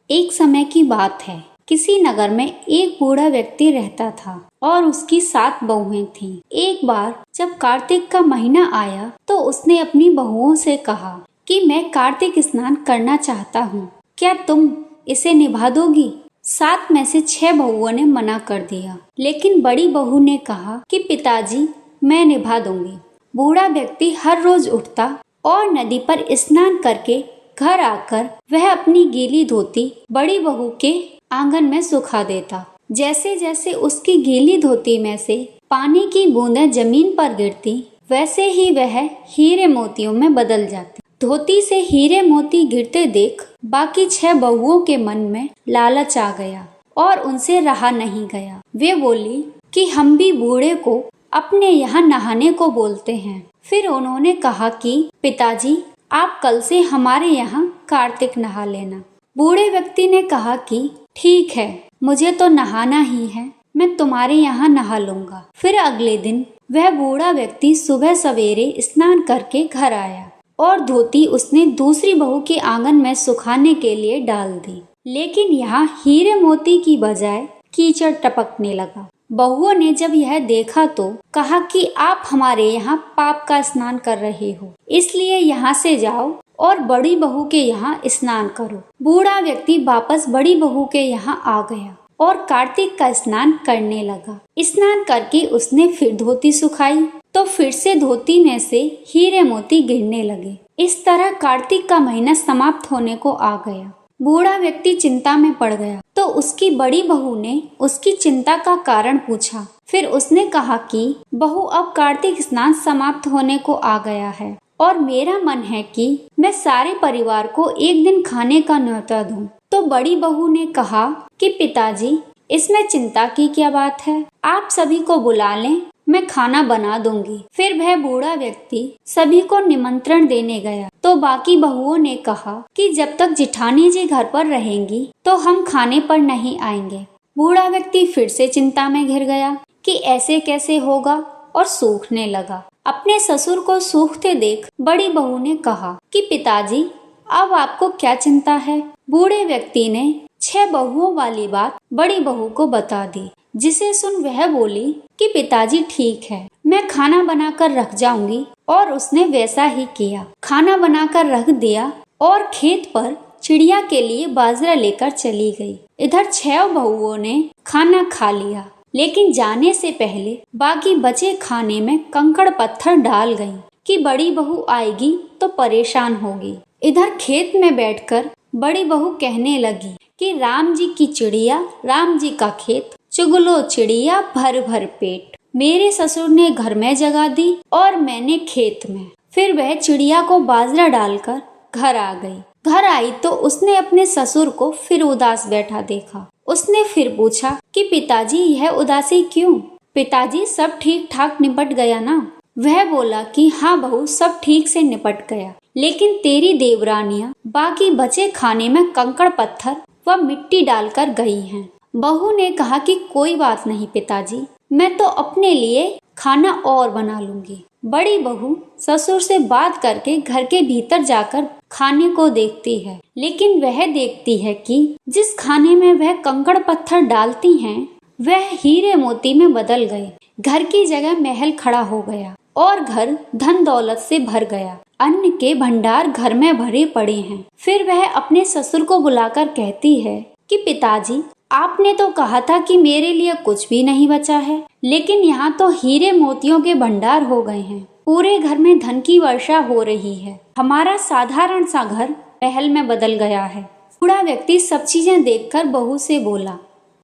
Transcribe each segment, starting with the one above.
एक समय की बात है। किसी नगर में एक बूढ़ा व्यक्ति रहता था और उसकी 7 बहुएं थीं। एक बार जब कार्तिक का महीना आया तो उसने अपनी बहुओं से कहा कि मैं कार्तिक स्नान करना चाहता हूँ, क्या तुम इसे निभा दोगी? 7 में से 6 बहुओं ने मना कर दिया, लेकिन बड़ी बहू ने कहा कि पिताजी, मैं निभा दूंगी। बूढ़ा व्यक्ति हर रोज उठता और नदी पर स्नान करके घर आकर वह अपनी गीली धोती बड़ी बहू के आंगन में सुखा देता। जैसे जैसे उसकी गीली धोती में से पानी की बूंदें जमीन पर गिरती, वैसे ही वह हीरे मोतियों में बदल जाती। धोती से हीरे मोती गिरते देख बाकी 6 बहुओं के मन में लालच आ गया और उनसे रहा नहीं गया। वे बोली कि हम भी बूढ़े को अपने यहाँ नहाने को बोलते हैं। फिर उन्होंने कहा कि पिताजी, आप कल से हमारे यहाँ कार्तिक नहा लेना। बूढ़े व्यक्ति ने कहा कि ठीक है, मुझे तो नहाना ही है, मैं तुम्हारे यहाँ नहा लूंगा। फिर अगले दिन वह बूढ़ा व्यक्ति सुबह सवेरे स्नान करके घर आया और धोती उसने दूसरी बहू के आंगन में सुखाने के लिए डाल दी, लेकिन यहाँ हीरे मोती की बजाय कीचड़ टपकने लगा। बहुओं ने जब यह देखा तो कहा कि आप हमारे यहाँ पाप का स्नान कर रहे हो, इसलिए यहाँ से जाओ और बड़ी बहू के यहाँ स्नान करो। बूढ़ा व्यक्ति वापस बड़ी बहू के यहाँ आ गया और कार्तिक का स्नान करने लगा। स्नान करके उसने फिर धोती सुखाई तो फिर से धोती में से हीरे मोती गिरने लगे। इस तरह कार्तिक का महीना समाप्त होने को आ गया। बूढ़ा व्यक्ति चिंता में पड़ गया तो उसकी बड़ी बहू ने उसकी चिंता का कारण पूछा। फिर उसने कहा कि बहू, अब कार्तिक स्नान समाप्त होने को आ गया है और मेरा मन है कि मैं सारे परिवार को एक दिन खाने का न्योता दूं। तो बड़ी बहू ने कहा कि पिताजी, इसमें चिंता की क्या बात है, आप सभी को बुला लें, मैं खाना बना दूंगी। फिर वह बूढ़ा व्यक्ति सभी को निमंत्रण देने गया तो बाकी बहुओं ने कहा कि जब तक जिठानी जी घर पर रहेंगी तो हम खाने पर नहीं आएंगे। बूढ़ा व्यक्ति फिर से चिंता में घिर गया कि ऐसे कैसे होगा और सूखने लगा। अपने ससुर को सूखते देख बड़ी बहू ने कहा कि पिताजी, अब आपको क्या चिंता है? बूढ़े व्यक्ति ने 6 बहुओं वाली बात बड़ी बहू को बता दी, जिसे सुन वह बोली कि पिताजी ठीक है, मैं खाना बनाकर रख जाऊंगी। और उसने वैसा ही किया। खाना बनाकर रख दिया और खेत पर चिड़िया के लिए बाजरा लेकर चली गई। इधर 6 बहुओं ने खाना खा लिया, लेकिन जाने से पहले बाकी बचे खाने में कंकड़ पत्थर डाल गई कि बड़ी बहू आएगी तो परेशान होगी। इधर खेत में बैठकर बड़ी बहू कहने लगी कि राम जी की चिड़िया, राम जी का खेत, चुगलो चिड़िया भर भर पेट। मेरे ससुर ने घर में जगा दी और मैंने खेत में। फिर वह चिड़िया को बाजरा डालकर घर आ गई। घर आई तो उसने अपने ससुर को फिर उदास बैठा देखा। उसने फिर पूछा कि पिताजी, यह उदासी क्यों? पिताजी, सब ठीक ठाक निपट गया ना? वह बोला कि हाँ बहू, सब ठीक से निपट गया, लेकिन तेरी देवरानियां बाकी बचे खाने में कंकड़ पत्थर व मिट्टी डालकर गई हैं। बहू ने कहा कि कोई बात नहीं पिताजी, मैं तो अपने लिए खाना और बना लूंगी। बड़ी बहू ससुर से बात करके घर के भीतर जाकर खाने को देखती है, लेकिन वह देखती है कि जिस खाने में वह कंकड़ पत्थर डालती हैं वह हीरे मोती में बदल गए। घर की जगह महल खड़ा हो गया और घर धन दौलत से भर गया। अन्न के भंडार घर में भरे पड़े हैं। फिर वह अपने ससुर को बुलाकर कहती है कि पिताजी, आपने तो कहा था कि मेरे लिए कुछ भी नहीं बचा है, लेकिन यहाँ तो हीरे मोतियों के भंडार हो गए हैं। पूरे घर में धन की वर्षा हो रही है। हमारा साधारण सा घर महल में बदल गया है। बूढ़ा व्यक्ति सब चीजें देखकर बहू से बोला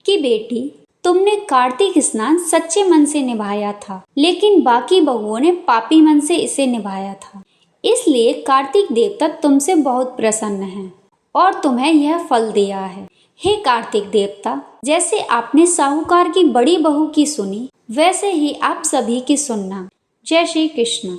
कि बेटी, तुमने कार्तिक स्नान सच्चे मन से निभाया था, लेकिन बाकी बहुओं ने पापी मन से इसे निभाया था। इसलिए कार्तिक देवता तुमसे बहुत प्रसन्न हैं और तुम्हें यह फल दिया है। हे कार्तिक देवता, जैसे आपने साहूकार की बड़ी बहू की सुनी, वैसे ही आप सभी की सुनना। जय श्री कृष्ण।